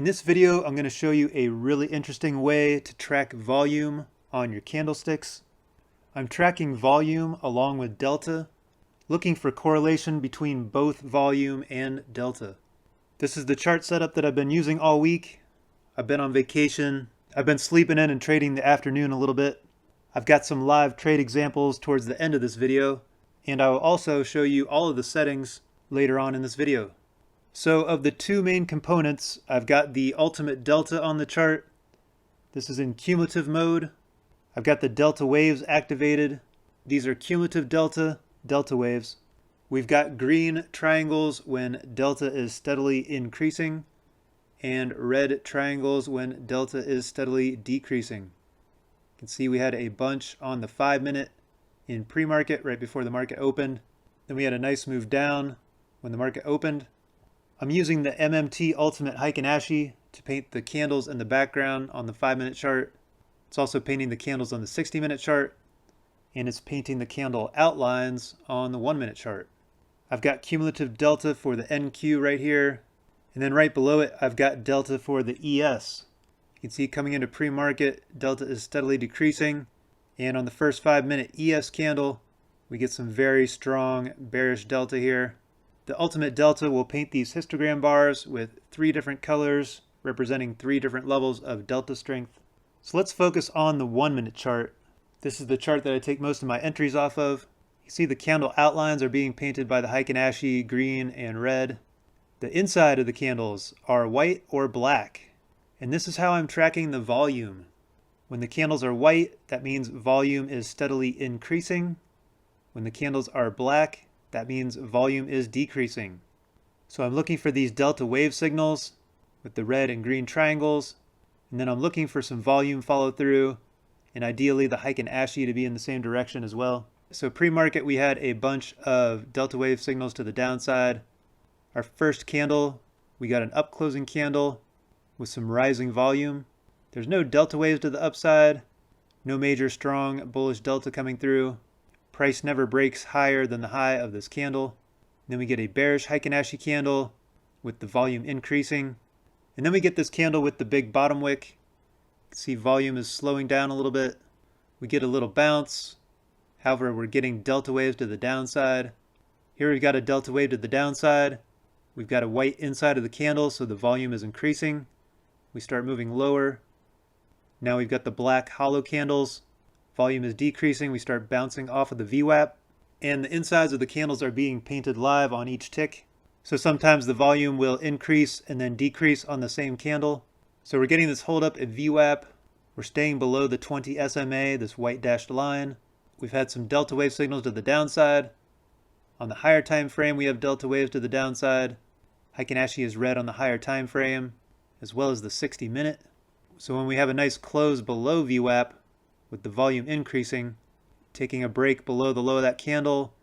this video, I'm going to show you a really interesting way to track volume on your candlesticks. I'm tracking volume along with delta, looking for correlation between both volume and delta. This is the chart setup that I've been using all week. I've been on vacation. I've been sleeping in and trading the afternoon a little bit. I've got some live trade examples towards the end of this video, and I will also show you all of the settings later on in this video. So of the two main components, I've got the ultimate delta on the chart. This is in cumulative mode. I've got the delta waves activated. These are cumulative delta waves. We've got green triangles when delta is steadily increasing and red triangles when delta is steadily decreasing. You can see we had a bunch on the 5-minute in pre-market right before the market opened. Then we had a nice move down when the market opened. I'm using the MMT Ultimate Heikin-Ashi to paint the candles in the background on the 5-minute chart. It's also painting the candles on the 60-minute chart, and it's painting the candle outlines on the 1-minute chart. I've got cumulative delta for the NQ right here, and then right below it I've got delta for the ES. You can see coming into pre-market, delta is steadily decreasing, and on the first 5-minute ES candle we get some very strong bearish delta here. The ultimate delta will paint these histogram bars with 3 different colors representing 3 different levels of delta strength. So let's focus on the 1-minute chart. This is the chart that I take most of my entries off of. You see the candle outlines are being painted by the Heikin-Ashi green and red. The inside of the candles are white or black. And this is how I'm tracking the volume. When the candles are white, that means volume is steadily increasing. When the candles are black, that means volume is decreasing. So I'm looking for these delta wave signals with the red and green triangles, and then I'm looking for some volume follow through, and ideally the Heikin-Ashi to be in the same direction as well. So pre-market we had a bunch of delta wave signals to the downside. Our first candle, we got an up closing candle with some rising volume. There's no delta waves to the upside, no major strong bullish delta coming through. Price never breaks higher than the high of this candle. Then we get a bearish Heikin-Ashi candle with the volume increasing. And then we get this candle with the big bottom wick. You can see volume is slowing down a little bit. We get a little bounce. However, we're getting delta waves to the downside. Here we've got a delta wave to the downside. We've got a white inside of the candle, so the volume is increasing. We start moving lower. Now we've got the black hollow candles. Volume is decreasing. We start bouncing off of the VWAP, and the insides of the candles are being painted live on each tick. So sometimes the volume will increase and then decrease on the same candle. So we're getting this hold up at VWAP. We're staying below the 20 SMA, this white dashed line. We've had some delta wave signals to the downside. On the higher time frame, we have delta waves to the downside. Heikin-Ashi is red on the higher time frame, as well as the 60-minute. So when we have a nice close below VWAP, with the volume increasing, taking a break below the low of that candle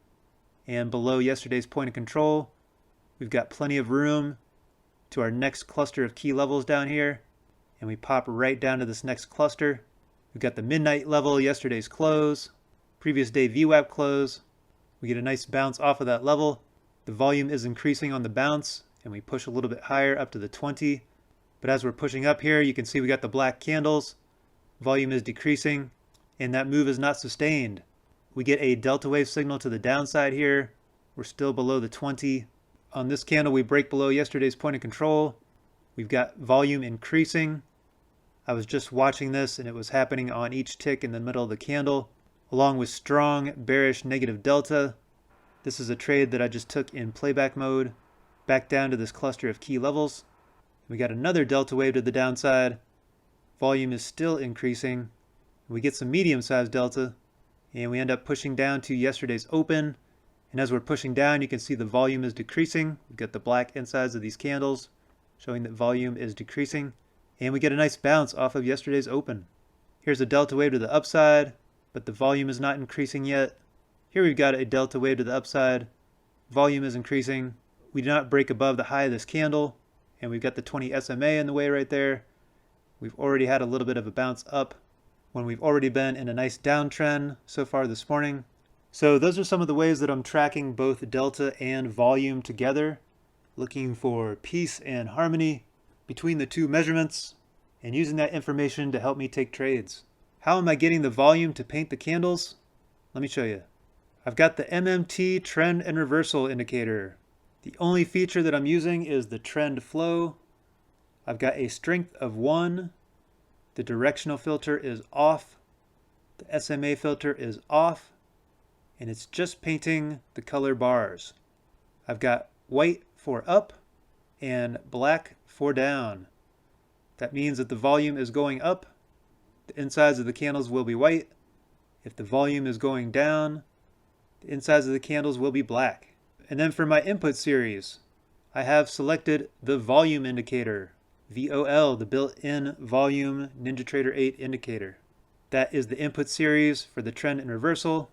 and below yesterday's point of control, we've got plenty of room to our next cluster of key levels down here, and we pop right down to this next cluster. We've got the midnight level, yesterday's close, previous day VWAP close. We get a nice bounce off of that level. The volume is increasing on the bounce, and we push a little bit higher up to the 20. But as we're pushing up here, you can see we got the black candles. Volume is decreasing, and that move is not sustained. We get a delta wave signal to the downside here. We're still below the 20. On this candle, we break below yesterday's point of control. We've got volume increasing. I was just watching this, and it was happening on each tick in the middle of the candle, along with strong bearish negative delta. This is a trade that I just took in playback mode, back down to this cluster of key levels. We got another delta wave to the downside. Volume is still increasing. We get some medium-sized delta, and we end up pushing down to yesterday's open. And as we're pushing down, you can see the volume is decreasing. We've got the black insides of these candles showing that volume is decreasing. And we get a nice bounce off of yesterday's open. Here's a delta wave to the upside, but the volume is not increasing yet. Here we've got a delta wave to the upside. Volume is increasing. We do not break above the high of this candle, and we've got the 20 SMA in the way right there. We've already had a little bit of a bounce up when we've already been in a nice downtrend so far this morning. So those are some of the ways that I'm tracking both delta and volume together, looking for peace and harmony. between the two measurements and using that information to help me take trades. How am I getting the volume to paint the candles? Let me show you. I've got the MMT trend and reversal indicator. The only feature that I'm using is the trend flow. I've got a strength of 1. The directional filter is off. The SMA filter is off. And it's just painting the color bars. I've got white for up and black for down. That means that the volume is going up, the insides of the candles will be white. If the volume is going down, the insides of the candles will be black. And then for my input series, I have selected the volume indicator, VOL, the built-in volume NinjaTrader 8 indicator. That is the input series for the trend and reversal,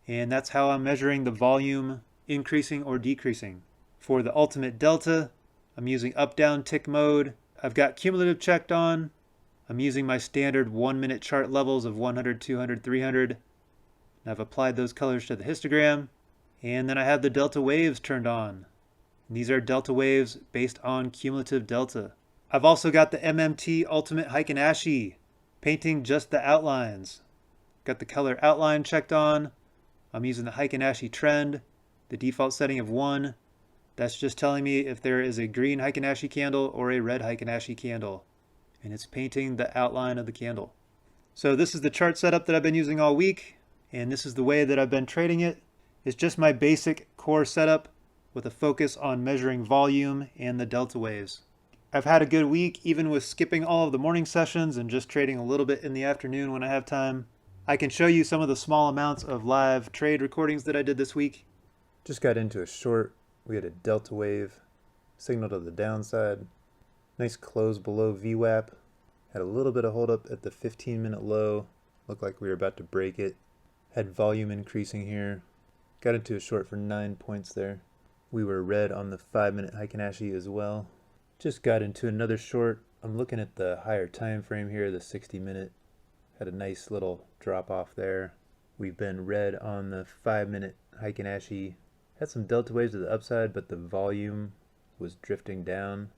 and that's how I'm measuring the volume increasing or decreasing. For the ultimate delta, I'm using up-down tick mode. I've got cumulative checked on. I'm using my standard 1 minute chart levels of 100, 200, 300. And I've applied those colors to the histogram. And then I have the delta waves turned on. And these are delta waves based on cumulative delta. I've also got the MMT Ultimate Heiken Ashi, painting just the outlines. Got the color outline checked on. I'm using the Heiken Ashi trend, the default setting of 1. That's just telling me if there is a green Heiken Ashi candle or a red Heiken Ashi candle. And it's painting the outline of the candle. So this is the chart setup that I've been using all week. And this is the way that I've been trading it. It's just my basic core setup with a focus on measuring volume and the delta waves. I've had a good week even with skipping all of the morning sessions and just trading a little bit in the afternoon when I have time. I can show you some of the small amounts of live trade recordings that I did this week. Just got into a short. We had a delta wave, signal to the downside. Nice close below VWAP. Had a little bit of hold up at the 15-minute low. Looked like we were about to break it. Had volume increasing here. Got into a short for 9 points there. We were red on the 5-minute Heiken Ashi as well. Just got into another short. I'm looking at the higher time frame here, the 60-minute. Had a nice little drop off there. We've been red on the 5-minute Heiken Ashi. Had some delta waves to the upside, but the volume was drifting down.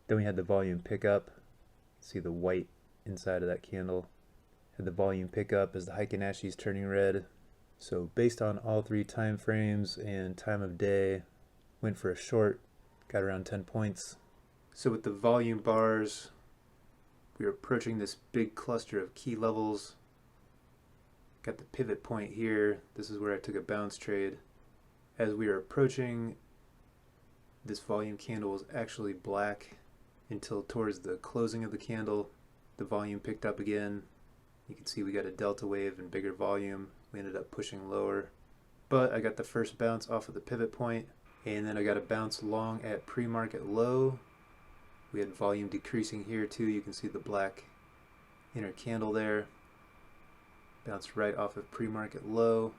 Then we had the volume pick up. See the white inside of that candle. Had the volume pick up as the Heiken Ashi is turning red. So based on all 3 time frames and time of day, went for a short, got around 10 points. So with the volume bars, we are approaching this big cluster of key levels. Got the pivot point here. This is where I took a bounce trade. As we are approaching, this volume candle was actually black until towards the closing of the candle. The volume picked up again. You can see we got a delta wave and bigger volume. We ended up pushing lower. But I got the first bounce off of the pivot point, and then I got a bounce long at pre-market low. We had volume decreasing here too. You can see the black inner candle there. Bounced right off of pre-market low.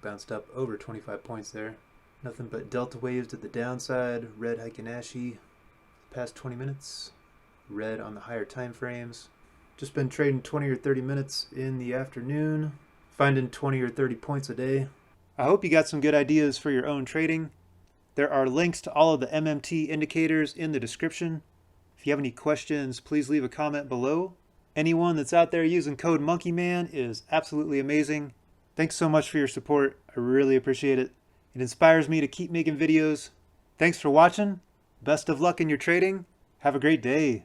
Bounced up over 25 points there. Nothing but delta waves to the downside. Red Heiken Ashi the past 20 minutes. Red on the higher time frames. Just been trading 20 or 30 minutes in the afternoon. Finding 20 or 30 points a day. I hope you got some good ideas for your own trading. There are links to all of the MMT indicators in the description. If you have any questions, please leave a comment below. Anyone that's out there using code MonkeyMan is absolutely amazing. Thanks so much for your support. I really appreciate it. It inspires me to keep making videos. Thanks for watching. Best of luck in your trading. Have a great day.